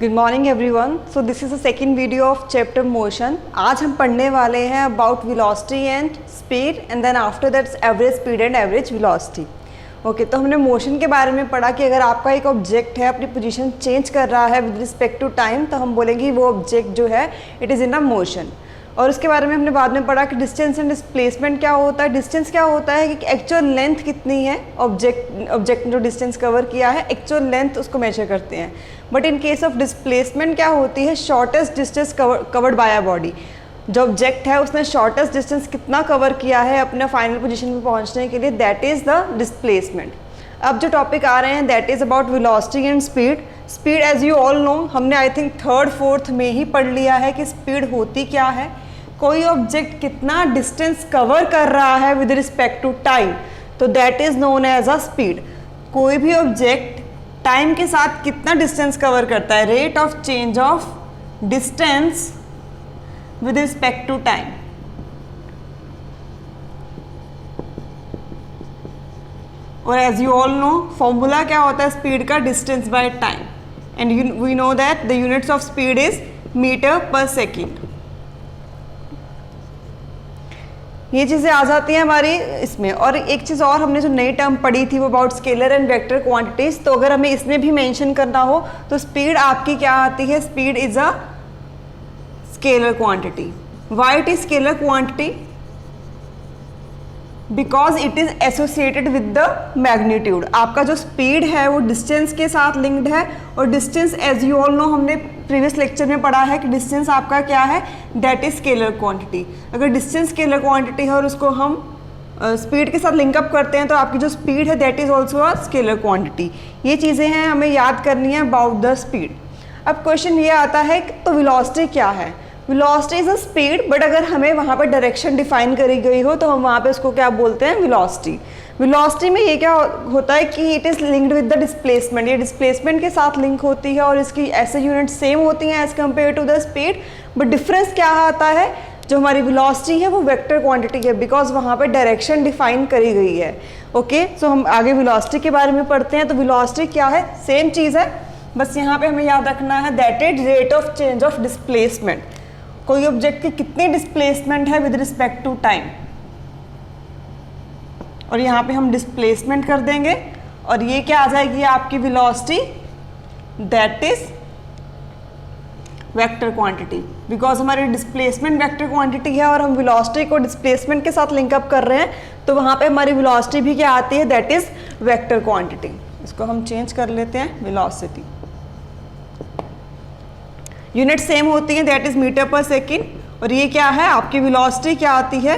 Good morning everyone. So this is the second video of chapter motion. आज हम पढ़ने वाले हैं about velocity and speed and then after that average speed and average velocity. Okay, तो हमने motion के बारे में पढ़ा कि अगर आपका एक ऑब्जेक्ट है अपनी पोजीशन चेंज कर रहा है विद रिस्पेक्ट टू टाइम, तो हम बोलेंगे वो ऑब्जेक्ट जो है it is in a motion. और उसके बारे में हमने बाद में पढ़ा कि डिस्टेंस एंड डिस्प्लेसमेंट क्या होता है। डिस्टेंस क्या होता है कि एक्चुअल लेंथ कितनी है, ऑब्जेक्ट ने जो डिस्टेंस कवर किया है एक्चुअल लेंथ उसको मेजर करते हैं। But in case of displacement क्या होती है, shortest distance covered by a body. जो ऑब्जेक्ट है उसने शॉर्टेस्ट डिस्टेंस कितना कवर किया है अपने फाइनल पोजीशन पे पहुंचने के लिए, दैट इज़ द डिस्प्लेसमेंट। अब जो टॉपिक आ रहे हैं that is about velocity and speed. Speed as you all know, हमने आई थिंक थर्ड फोर्थ में ही पढ़ लिया है कि स्पीड होती क्या है। कोई ऑब्जेक्ट कितना डिस्टेंस कवर कर रहा है विद रिस्पेक्ट टू टाइम, तो that is known as a speed. कोई भी ऑब्जेक्ट टाइम के साथ कितना डिस्टेंस कवर करता है, rate of change of distance with respect to time. और as you all know formula क्या होता है स्पीड का, distance by time, and we know that the units of speed is metre per second. ये चीज़ें आ जाती हैं हमारी इसमें। और एक चीज़ और हमने जो नई टर्म पढ़ी थी वो about scalar and vector quantities, तो अगर हमें इसमें भी मेंशन करना हो तो स्पीड आपकी क्या आती है, speed is a scalar quantity. Why it is scalar quantity? Because it is associated with the magnitude. आपका जो स्पीड है वो डिस्टेंस के साथ लिंक्ड है, और distance as you all know हमने प्रीवियस लेक्चर में पढ़ा है कि डिस्टेंस आपका क्या है, दैट इज स्केलर क्वांटिटी। अगर डिस्टेंस स्केलर क्वांटिटी है और उसको हम स्पीड के साथ लिंकअप करते हैं तो आपकी जो स्पीड है that is also a scalar quantity. ये चीज़ें हैं हमें याद करनी है अबाउट द स्पीड। अब क्वेश्चन ये आता है तो वेलोसिटी क्या है? Velocity is a speed, but अगर हमें वहाँ पर डायरेक्शन डिफाइन करी गई हो तो हम वहाँ पे उसको क्या बोलते हैं, वेलोसिटी। वेलोसिटी में ये क्या होता है कि it is linked with the displacement. ये डिस्प्लेसमेंट के साथ लिंक होती है और इसकी ऐसे यूनिट सेम होती हैं as compare to the speed, but difference क्या आता है, जो हमारी वेलोसिटी है वो वेक्टर क्वांटिटी है बिकॉज वहाँ पे डायरेक्शन डिफाइन करी गई है। ओके, सो हम आगे वेलोसिटी के बारे में पढ़ते हैं। तो वेलोसिटी क्या है, सेम चीज़ है, बस यहाँ पे हमें याद रखना है that is rate of change of displacement. कोई ऑब्जेक्ट की कितनी डिस्प्लेसमेंट है विद रिस्पेक्ट टू टाइम, और यहाँ पे हम डिस्प्लेसमेंट कर देंगे और ये क्या आ जाएगी आपकी velocity, that is vector quantity. Because हमारी डिस्प्लेसमेंट वेक्टर क्वांटिटी है और हम वेलोसिटी को डिस्प्लेसमेंट के साथ लिंकअप कर रहे हैं, तो वहाँ पे हमारी वेलोसिटी भी क्या आती है, दैट इज वेक्टर क्वांटिटी। इसको हम चेंज कर लेते हैं, वेलोसिटी यूनिट सेम होती है, that is metre per second. और ये क्या है आपकी वेलोसिटी क्या आती है,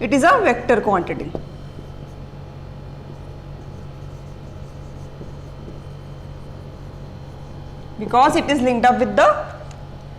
it is a vector quantity. Because it is linked up with the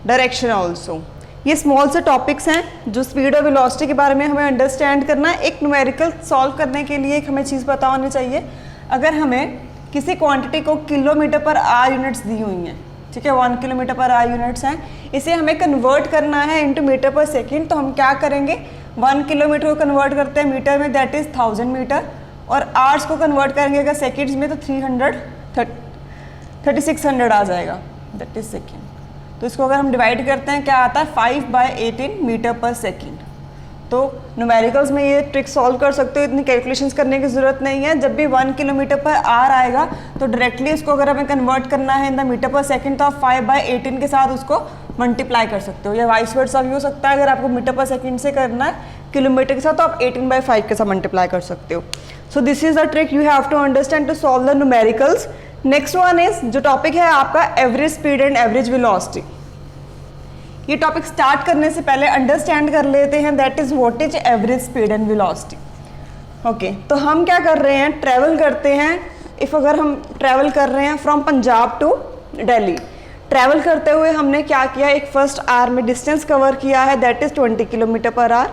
direction also. ये स्मॉल से टॉपिक्स हैं जो स्पीड और वेलोसिटी के बारे में हमें अंडरस्टैंड करना है। एक न्यूमेरिकल सॉल्व करने के लिए एक हमें चीज़ पता होनी चाहिए। अगर हमें किसी क्वांटिटी को किलोमीटर पर आर यूनिट्स दी हुई हैं, ठीक है, 1 किलोमीटर पर आर यूनिट्स हैं, इसे हमें कन्वर्ट करना है इनटू मीटर पर सेकेंड, तो हम क्या करेंगे, 1 किलोमीटर को कन्वर्ट करते हैं मीटर में, दैट इज 1000 मीटर, और आवर्स को कन्वर्ट करेंगे अगर सेकेंड्स में तो 3600 आ जाएगा, दैट इज सेकेंड। तो इसको अगर हम डिवाइड करते हैं क्या आता है, 5/18 मीटर पर सेकेंड। तो न्यूमेरिकल्स में ये ट्रिक सॉल्व कर सकते हो, इतनी कैलकुलेशंस करने की ज़रूरत नहीं है। जब भी 1 किलोमीटर पर आर आएगा तो डायरेक्टली उसको अगर हमें कन्वर्ट करना है इन द मीटर पर सेकंड, तो आप 5/18 के साथ उसको मल्टीप्लाई कर सकते हो, या वाइस वर्सा भी हो सकता है। अगर आपको मीटर पर सेकंड से करना है किलोमीटर के साथ तो आप 18/5 के साथ मल्टीप्लाई कर सकते हो। So this is the trick you have to understand to solve the numericals. Next one is जो टॉपिक है आपका average speed and average velocity. ये टॉपिक स्टार्ट करने से पहले अंडरस्टैंड कर लेते हैं that is what is average speed and velocity. Okay, तो हम क्या कर रहे हैं, ट्रैवल करते हैं। इफ़ अगर हम ट्रैवल कर रहे हैं from Punjab to Delhi, travel करते हुए हमने क्या किया, एक फर्स्ट आवर में डिस्टेंस कवर किया है that is 20 kilometre per hour.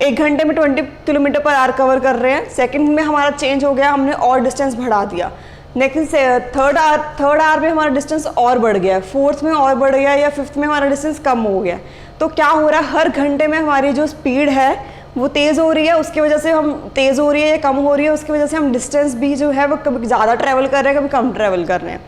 1 घंटे में 20 किलोमीटर पर आवर कवर कर रहे हैं। सेकेंड में हमारा चेंज हो गया, हमने और डिस्टेंस बढ़ा दिया। नेक्स्ट थर्ड आवर में हमारा डिस्टेंस और बढ़ गया, फोर्थ में और बढ़ गया, या फिफ्थ में हमारा डिस्टेंस कम हो गया। तो क्या हो रहा है, हर घंटे में हमारी जो स्पीड है वो तेज़ हो रही है, उसकी वजह से हम तेज़ हो रही है या कम हो रही है, उसकी वजह से हम डिस्टेंस भी जो है वो कभी ज़्यादा ट्रैवल कर रहे हैं, कभी कम ट्रैवल कर रहे हैं।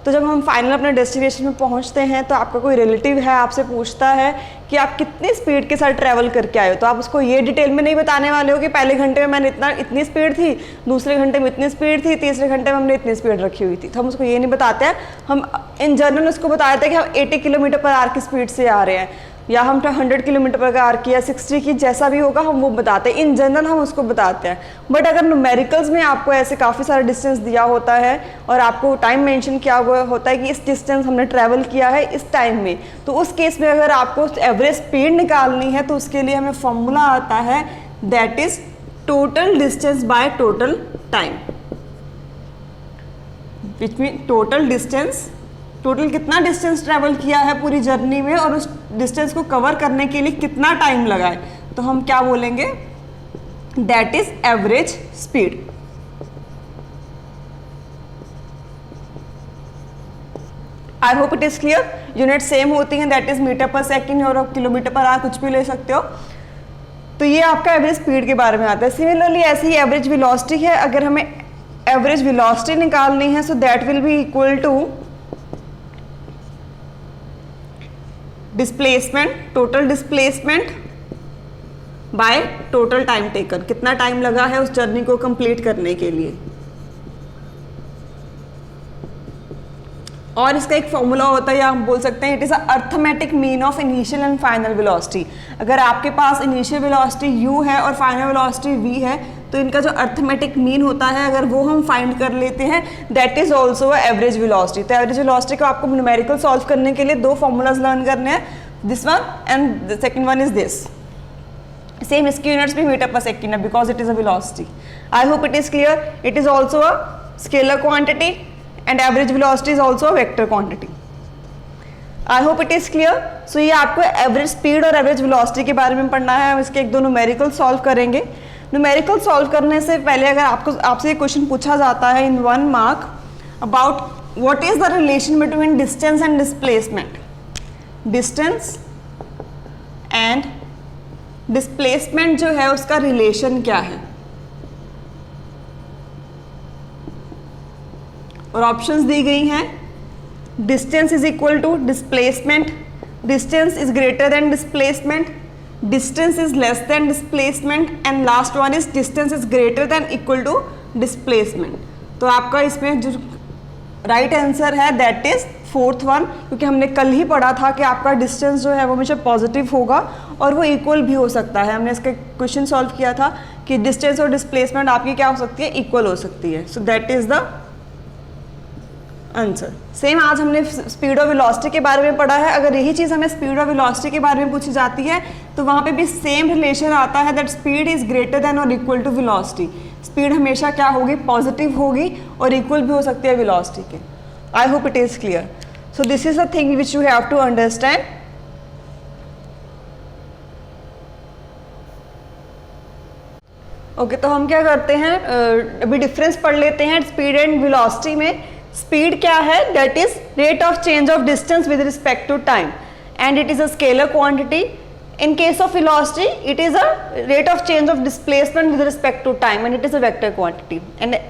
तो जब हम फाइनल अपने डेस्टिनेशन में पहुंचते हैं तो आपका कोई रिलेटिव है, आपसे पूछता है कि आप कितनी स्पीड के साथ ट्रैवल करके आए हो, तो आप उसको ये डिटेल में नहीं बताने वाले हो कि पहले घंटे में मैंने इतनी स्पीड थी, दूसरे घंटे में इतनी स्पीड थी, तीसरे घंटे में हमने इतनी स्पीड रखी हुई थी। तो हम उसको ये नहीं बताते हैं, हम इन जनरल उसको बता देते हैं कि हम 80 किलोमीटर पर आवर की स्पीड से आ रहे हैं, या हम 100 किलोमीटर पर आवर की या 60 की, जैसा भी होगा हम वो बताते हैं। इन जनरल हम उसको बताते हैं। बट अगर न्यूमेरिकल्स में आपको ऐसे काफ़ी सारा डिस्टेंस दिया होता है और आपको टाइम मेंशन किया हुआ होता है कि इस डिस्टेंस हमने ट्रैवल किया है इस टाइम में, तो उस केस में अगर आपको एवरेज स्पीड निकालनी है तो उसके लिए हमें फॉर्मूला आता है, that is total distance by total time, which mean total distance, total कितना डिस्टेंस ट्रैवल किया है पूरी जर्नी में और उस डिस्टेंस को कवर करने के लिए कितना टाइम लगा है, तो हम क्या बोलेंगे, that is average speed. I hope it is clear. Unit same होती हैं, that is metre per second और किलोमीटर पर आवर, कुछ भी ले सकते हो। तो ये आपका एवरेज स्पीड के बारे में आता है। सिमिलरली ऐसी ही एवरेज वेलोसिटी है, अगर हमें एवरेज वेलोसिटी निकालनी है so that will be equal to displacement, total displacement by total time taken, कितना टाइम लगा है उस जर्नी को कंप्लीट करने के लिए। और इसका एक फॉर्मूला होता है, या हम बोल सकते हैं it is arithmetic mean of initial and final velocity. अगर आपके पास इनिशियल वेलोसिटी u है और फाइनल वेलोसिटी v है तो इनका जो अर्थमेटिक मीन होता है अगर वो हम फाइंड कर लेते हैं, that is also average velocity. तो एवरेज वेलोसिटी को आपको न्यूमेरिकल सॉल्व करने के लिए दो फॉर्मूलाज लर्न करने हैं, this one and the second one is this. Same इसकी यूनिट्स भी मीटर पर सेकेंड है because it is a velocity. I hope it is clear. It is also a scalar quantity and average velocity is also a vector quantity. I hope it is clear. So ये आपको average speed और average velocity के बारे में पढ़ना है। हम इसके एक दो न्यूमेरिकल सॉल्व करेंगे। न्यूमेरिकल सॉल्व करने से पहले अगर आपसे एक क्वेश्चन पूछा जाता है इन 1 mark about what is the relation between distance and displacement, distance and displacement जो है उसका रिलेशन क्या है, और ऑप्शंस दी गई हैं, distance is equal to displacement, distance is greater than displacement, distance is less than displacement, and last one is distance is greater than equal to displacement. तो आपका इसमें जो राइट आंसर है दैट इज फोर्थ वन, क्योंकि हमने कल ही पढ़ा था कि आपका डिस्टेंस जो है वो हमेशा पॉजिटिव होगा और वो इक्वल भी हो सकता है। हमने इसका क्वेश्चन सॉल्व किया था कि डिस्टेंस और डिस्प्लेसमेंट आपकी क्या हो सकती है, इक्वल हो सकती है। So that is the answer. Same आज हमने स्पीड और वेलोसिटी के बारे में पढ़ा है। अगर यही चीज़ हमें स्पीड और वेलोसिटी के बारे में पूछी जाती है तो वहाँ पे भी सेम रिलेशन आता है, that speed is greater then और इक्वल टू वेलोसिटी। स्पीड हमेशा क्या होगी, पॉजिटिव होगी और इक्वल भी हो सकती है वेलोसिटी के। I hope it is clear. So this is a thing which you have to understand. Okay, तो हम क्या करते हैं, अभी डिफरेंस पढ़ लेते हैं स्पीड एंड वेलोसिटी में। स्पीड क्या है, that is rate of change of distance with respect to time and it is a scalar quantity. In case of velocity it is a rate of change of displacement with respect to time and it is a vector quantity.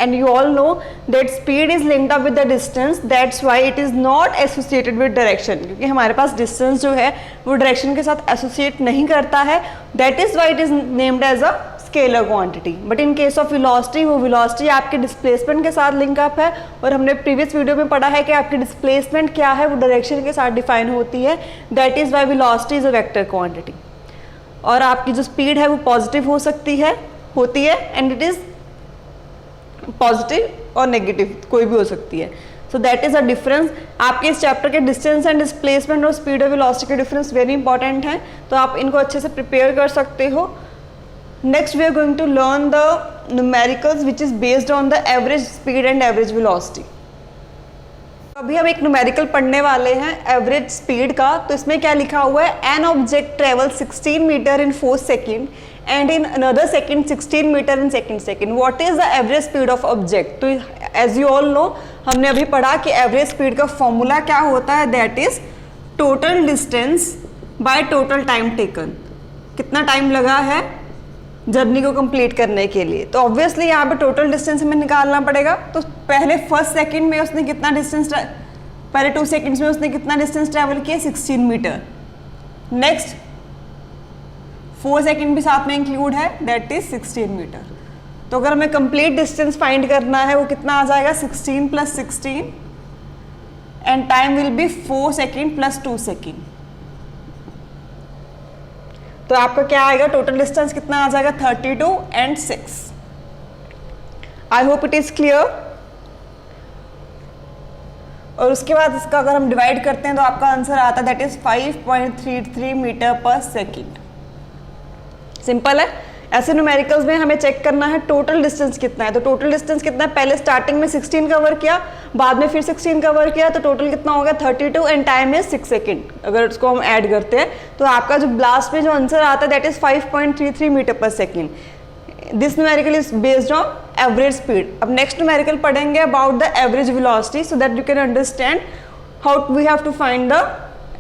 And you all know that speed is linked up with the distance, that's why it is not associated with direction, क्योंकि हमारे पास distance जो है वो direction के साथ associate नहीं करता है, that is why it is named as a scalar quantity. But in case of velocity, वो वेलोसिटी आपके डिस्प्लेसमेंट के साथ लिंक अप है, और हमने प्रीवियस वीडियो में पढ़ा है कि आपकी डिस्प्लेसमेंट क्या है, वो डायरेक्शन के साथ डिफाइन होती है, that is why velocity is a vector quantity. और आपकी जो स्पीड है वो पॉजिटिव हो सकती है, होती है, एंड इट इज पॉजिटिव और नेगेटिव, कोई भी हो सकती है। So that is a difference. आपके इस चैप्टर के डिस्टेंस एंड डिस्प्लेसमेंट और स्पीड और वेलोसिटी के डिफरेंस वेरी इंपॉर्टेंट है, तो आप इनको अच्छे से प्रिपेयर कर सकते हो। Next we are going to learn the numericals which is based on the average speed and average velocity. अभी हम एक न्यूमेरिकल पढ़ने वाले हैं एवरेज स्पीड का। तो इसमें क्या लिखा हुआ है, an object travel 16 metre in 4 second and in another second 16 metre in second. What is the average speed of object? तो एज यू ऑल नो, हमने अभी पढ़ा कि एवरेज स्पीड का फॉर्मूला क्या होता है, that is total distance by total time taken. कितना टाइम लगा है जर्नी को कंप्लीट करने के लिए। तो ऑब्वियसली यहाँ पे टोटल डिस्टेंस हमें निकालना पड़ेगा। तो पहले फर्स्ट सेकंड में उसने कितना डिस्टेंस पहले 2 सेकेंड्स में उसने कितना डिस्टेंस ट्रैवल किया, 16 मीटर। नेक्स्ट 4 सेकेंड भी साथ में इंक्लूड है, दैट इज 16 मीटर। तो अगर हमें कंप्लीट डिस्टेंस फाइंड करना है वो कितना आ जाएगा, 16 + 16 and time will be 4 second + 2 second. तो आपका क्या आएगा, टोटल डिस्टेंस कितना आ जाएगा, 32 and 6। I hope it is clear. और उसके बाद इसका अगर हम डिवाइड करते हैं तो आपका आंसर आता है that is 5.33 metre per second. Simple है। ऐसे न्यूमेरिकल्स में हमें चेक करना है टोटल डिस्टेंस कितना है। तो टोटल डिस्टेंस कितना है, पहले स्टार्टिंग में 16 कवर किया, बाद में फिर 16 कवर किया, तो टोटल कितना हो गया, 32 एंड टाइम इज 6 सेकेंड। अगर उसको हम ऐड करते हैं तो आपका जो लास्ट में जो आंसर आता है that is 5.33 metre per second. This numerical is based on average speed. अब नेक्स्ट न्यूमेरिकल पढ़ेंगे about the average velocity, so that you can understand how we have to find the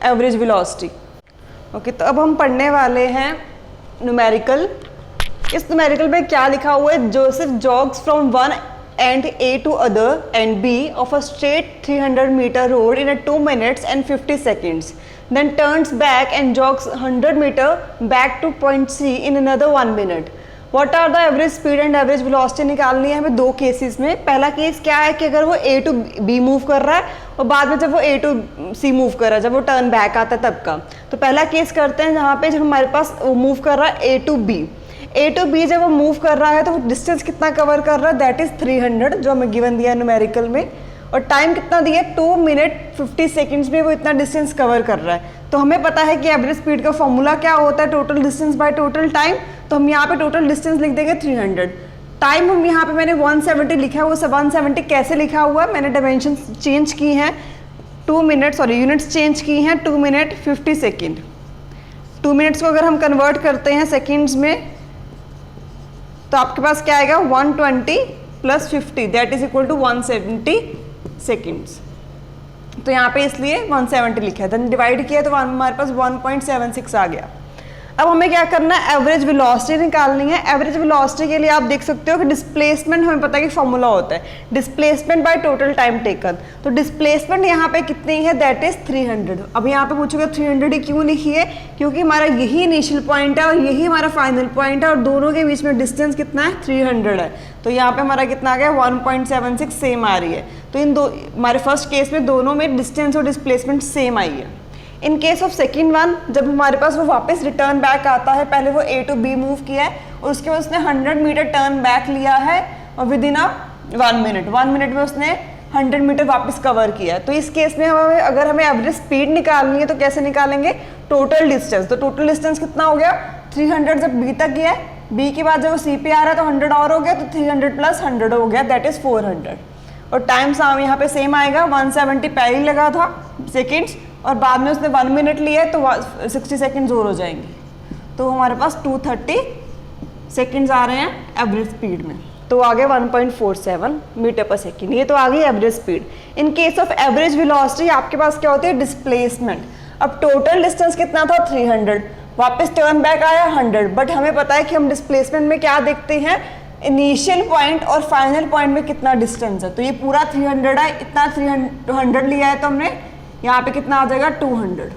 average velocity. Okay, तो अब हम पढ़ने वाले हैं numerical. इस numerical में क्या लिखा हुआ है, Joseph jogs from one end A to other end B of a straight 300 metre road in 2 minutes and 50 seconds, then turns back and jogs 100 meter back to point C in another 1 minute. What are the average speed and average velocity निकालनी है हमें दो cases में। पहला case क्या है कि अगर वो A to B मूव कर रहा है और बाद में जब वो A to C मूव कर रहा है, जब वो टर्न बैक आता है तब का। तो पहला केस करते हैं जहाँ पे जब हमारे पास वो मूव कर रहा है A to B। A to B जब वो मूव कर रहा है तो वो डिस्टेंस कितना कवर कर रहा है, दैट इज 300 जो हमें गिवन दिया है न्यूमेरिकल में। और टाइम कितना दिया है, 2 मिनट 50 सेकेंड्स में वो इतना डिस्टेंस कवर कर रहा है। तो हमें पता है कि एवरेज स्पीड का फॉर्मूला क्या होता है, total distance by total time. तो हम यहाँ पे टोटल डिस्टेंस लिख देंगे 300। टाइम हम यहाँ पे मैंने 170 लिखा है, वो 170 कैसे लिखा हुआ है, मैंने डायमेंशन चेंज की हैं, 2 मिनट सॉरी यूनिट्स चेंज की हैं, 2 मिनट 50 सेकेंड। 2 मिनट्स को अगर हम कन्वर्ट करते हैं सेकेंड्स में तो आपके पास क्या आएगा, 120 + 50 that is equal to 170 seconds. तो यहाँ पे इसलिए 170 लिखा है, देन डिवाइड किया तो हमारे पास 1.76 आ गया। अब हमें क्या करना है, एवरेज वेलोसिटी निकालनी है। एवरेज वेलोसिटी के लिए आप देख सकते हो कि डिस्प्लेसमेंट हमें पता है कि फॉर्मूला होता है displacement by total time taken. तो डिस्प्लेसमेंट यहाँ पे कितनी है, दैट इज 300। अब यहाँ पे पूछोगे 300 ही क्यों लिखी है, क्योंकि हमारा यही इनिशियल पॉइंट है और यही हमारा फाइनल पॉइंट है और दोनों के बीच में डिस्टेंस कितना है, 300 है। तो यहाँ पे हमारा कितना आ गया, 1.76 सेम आ रही है। तो इन दो हमारे फर्स्ट केस में दोनों में डिस्टेंस और डिस्प्लेसमेंट सेम आई है। इन केस ऑफ सेकेंड वन, जब हमारे पास वो वापस रिटर्न बैक आता है, पहले वो A to B मूव किया है और उसके बाद उसने 100 मीटर टर्न बैक लिया है और विद इन 1 मिनट 1 मिनट में उसने 100 मीटर वापस कवर किया है। तो इस केस में हमें अगर हमें एवरेज स्पीड निकालनी है तो कैसे निकालेंगे, टोटल डिस्टेंस। तो टोटल डिस्टेंस कितना हो गया, 300 जब B तक गया है, B के बाद जब वो C पे आ रहा है तो 100 और हो गया, तो 300 + 100 हो गया, दैट इज 400। और टाइम साम यहाँ पे सेम आएगा, 170 पहले लगा था सेकेंड्स और बाद में उसने 1 मिनट लिया है तो 60 सेकेंड्स और हो जाएंगे। तो हमारे पास 230 सेकेंड्स आ रहे हैं एवरेज स्पीड में। तो आ गया 1.47 मीटर पर सेकेंड, ये तो आ गई average speed. In case of average velocity आपके पास क्या होती है, डिस्प्लेसमेंट। अब टोटल डिस्टेंस कितना था, 300, वापस टर्न बैक आया 100, बट हमें पता है कि हम डिस्प्लेसमेंट में क्या देखते हैं, इनिशियल पॉइंट और फाइनल पॉइंट में कितना डिस्टेंस है। तो ये पूरा 300 है, इतना 300 लिया है तो हमने यहाँ पे कितना आ जाएगा, 200।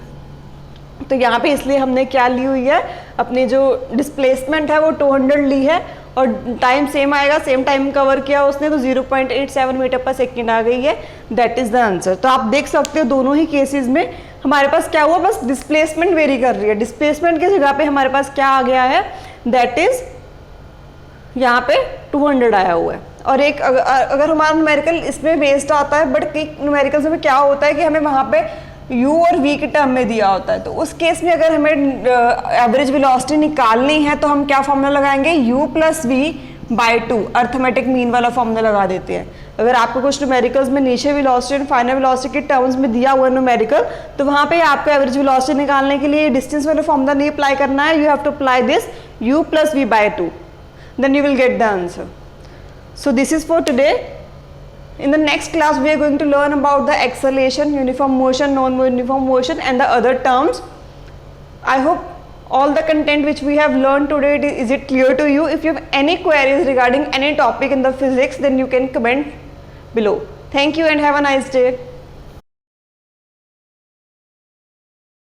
तो यहाँ पे इसलिए हमने क्या ली हुई है, अपनी जो डिस्प्लेसमेंट है वो 200 ली है और टाइम सेम आएगा, सेम टाइम कवर किया उसने तो 0.87 मीटर पर सेकेंड आ गई है, दैट इज द आंसर। तो आप देख सकते हो दोनों ही केसेस में हमारे पास क्या हुआ, बस डिस्प्लेसमेंट वेरी कर रही है। डिस्प्लेसमेंट की जगह पे हमारे पास क्या आ गया है, दैट इज यहाँ पे 200 आया हुआ है। और एक अगर हमारा न्यूमेरिकल इसमें बेस्ड आता है, बट कई न्यूमेरिकल्स में क्या होता है कि हमें वहाँ पे u और v के टर्म में दिया होता है, तो उस केस में अगर हमें एवरेज वेलोसिटी निकालनी है तो हम क्या फॉर्मूला लगाएंगे, u + v/2 अर्थमेटिक मीन वाला फॉर्मूला लगा देते हैं। अगर आपको कुछ न्यूमेरिकल्स में इनिशियल वेलोसिटी और फाइनल वेलोसिटी के टर्म्स में दिया हुआ न्यूमेरिकल, तो वहाँ पे आपको एवरेज वेलोसिटी निकालने के लिए डिस्टेंस वाला फॉर्मूला नहीं अप्लाई करना है, you have to apply this u + v/2, then you will get the answer. So this is for today. In the next class we are going to learn about the acceleration, uniform motion, non-uniform motion and the other terms. I hope all the content which we have learned today, is it clear to you? If you have any queries regarding any topic in the physics, then you can comment below. Thank you and have a nice day.